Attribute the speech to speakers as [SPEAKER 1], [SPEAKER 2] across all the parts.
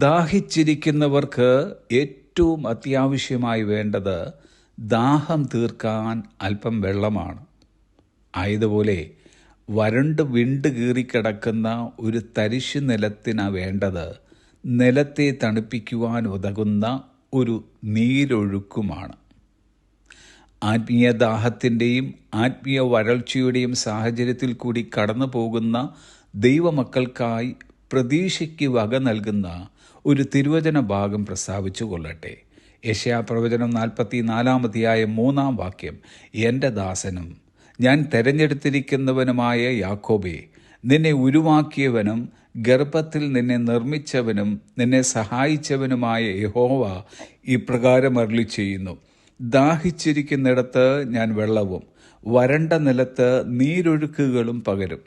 [SPEAKER 1] ദാഹിച്ചിരിക്കുന്നവർക്ക് ഏറ്റവും അത്യാവശ്യമായി വേണ്ടത് ദാഹം തീർക്കാൻ അല്പം വെള്ളമാണ്. ആയതുപോലെ വരണ്ട് വിണ്ട് കീറിക്കിടക്കുന്ന ഒരു തരിശു നിലത്തിന് വേണ്ടത് നിലത്തെ തണുപ്പിക്കുവാൻ ഉതകുന്ന ഒരു നീരൊഴുക്കുമാണ്. ആത്മീയ ദാഹത്തിൻ്റെയും ആത്മീയ വരൾച്ചയുടെയും സാഹചര്യത്തിൽ കൂടി കടന്നു പോകുന്ന ദൈവമക്കൾക്കായി പ്രതീക്ഷയ്ക്ക് വക നൽകുന്ന ഒരു തിരുവചന ഭാഗം പ്രസ്താവിച്ചു കൊള്ളട്ടെ. യെശയ്യാപ്രവചനം 44 3 വാക്യം, എൻ്റെ ദാസനും ഞാൻ തെരഞ്ഞെടുത്തിരിക്കുന്നവനുമായ യാക്കോബേ, നിന്നെ ഉരുവാക്കിയവനും ഗർഭത്തിൽ നിന്നെ നിർമ്മിച്ചവനും നിന്നെ സഹായിച്ചവനുമായ യഹോവ ഇപ്രകാരം അരുളി ചെയ്യുന്നു: ദാഹിച്ചിരിക്കുന്നിടത്ത് ഞാൻ വെള്ളവും വരണ്ട നിലത്ത് നീരൊഴുക്കുകളും പകരും.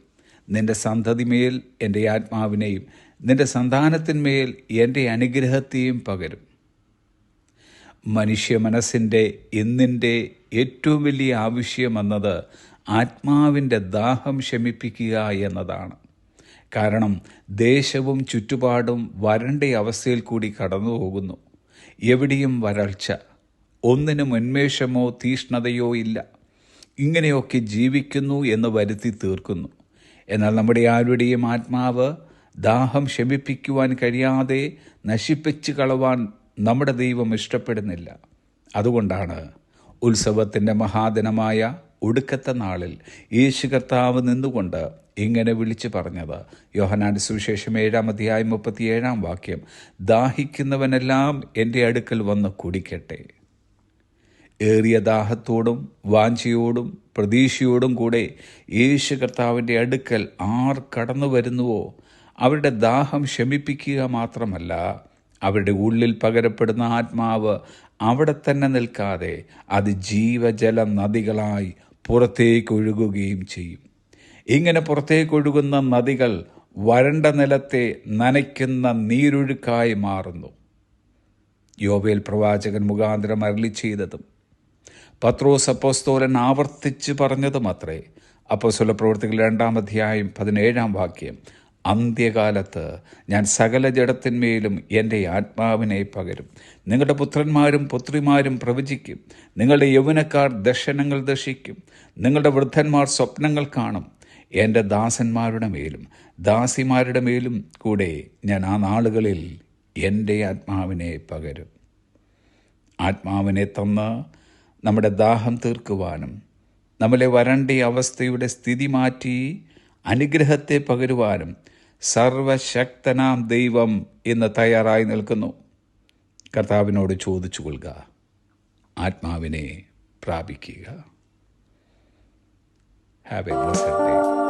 [SPEAKER 1] നിന്റെ സന്തതിമേൽ എൻ്റെ ആത്മാവിനെയും നിന്റെ സന്താനത്തിന്മേൽ എൻ്റെ അനുഗ്രഹത്തെയും പകരും. മനുഷ്യ മനസ്സിൻ്റെ ഇന്നിൻ്റെ ഏറ്റവും വലിയ ആവശ്യമെന്നത് ആത്മാവിൻ്റെ ദാഹം ശമിപ്പിക്കുക എന്നതാണ്. കാരണം ദേശവും ചുറ്റുപാടും വരണ്ട അവസ്ഥയിൽ കൂടി കടന്നു പോകുന്നു. എവിടെയും വരൾച്ച, ഒന്നിനും ഉന്മേഷമോ തീഷ്ണതയോ ഇല്ല. ഇങ്ങനെയൊക്കെ ജീവിക്കുന്നു എന്ന് വരുത്തി തീർക്കുന്നു. എന്നാൽ നമ്മുടെ ആരുടെയും ആത്മാവ് ദാഹം ശമിപ്പിക്കുവാൻ കഴിയാതെ നശിപ്പിച്ച് കളവാൻ നമ്മുടെ ദൈവം ഇഷ്ടപ്പെടുന്നില്ല. അതുകൊണ്ടാണ് ഉത്സവത്തിൻ്റെ മഹാദിനമായ ഒടുക്കത്തെ നാളിൽ യേശു കർത്താവ് നിന്നുകൊണ്ട് ഇങ്ങനെ വിളിച്ചു പറഞ്ഞത്. യോഹന്നാന്റെ സുവിശേഷം 7:37 വാക്യം, ദാഹിക്കുന്നവനെല്ലാം എൻ്റെ അടുക്കൽ വന്ന് കുടിക്കട്ടെ. ഏറിയ ദാഹത്തോടും വാഞ്ചയോടും പ്രതീക്ഷയോടും കൂടെ യേശു കർത്താവിൻ്റെ അടുക്കൽ ആർ കടന്നു വരുന്നുവോ അവരുടെ ദാഹം ശമിപ്പിക്കുക മാത്രമല്ല, അവരുടെ ഉള്ളിൽ പകരപ്പെടുന്ന ആത്മാവ് അവിടെ തന്നെ നിൽക്കാതെ അത് ജീവജല നദികളായി പുറത്തേക്ക് ഒഴുകുകയും ചെയ്യും. ഇങ്ങനെ പുറത്തേക്കൊഴുകുന്ന നദികൾ വരണ്ട നിലത്തെ നനയ്ക്കുന്ന നീരൊഴുക്കായി മാറുന്നു. യോവേൽ പ്രവാചകൻ മുഖാന്തരം അരുളി ചെയ്തതും പത്രോസ് അപ്പോസ്തലൻ ആവർത്തിച്ച് പറഞ്ഞതും അത്രേ. അപ്പോസ്തലപ്രവൃത്തികൾ 2:17 വാക്യം, അന്ത്യകാലത്ത് ഞാൻ സകല ജഡത്തിന്മേലും എൻ്റെ ആത്മാവിനെ പകരും. നിങ്ങളുടെ പുത്രന്മാരും പുത്രിമാരും പ്രവചിക്കും. നിങ്ങളുടെ യൗവനക്കാർ ദർശനങ്ങൾ ദർശിക്കും. നിങ്ങളുടെ വൃദ്ധന്മാർ സ്വപ്നങ്ങൾ കാണും. എൻ്റെ ദാസന്മാരുടെ മേലും ദാസിമാരുടെ മേലും കൂടെ ഞാൻ ആ നാളുകളിൽ എൻ്റെ ആത്മാവിനെ പകരും. ആത്മാവിനെ തന്ന് നമ്മുടെ ദാഹം തീർക്കുവാനും നമ്മളെ വരണ്ട അവസ്ഥയുടെ സ്ഥിതി മാറ്റി അനുഗ്രഹത്തെ പകരുവാനും സർവശക്തനാം ദൈവം ഇന്ന് തയ്യാറായി നിൽക്കുന്നു. കർത്താവിനോട് ചോദിച്ചു കൊള്ളുക, ആത്മാവിനെ പ്രാപിക്കുക. Have a blessed day.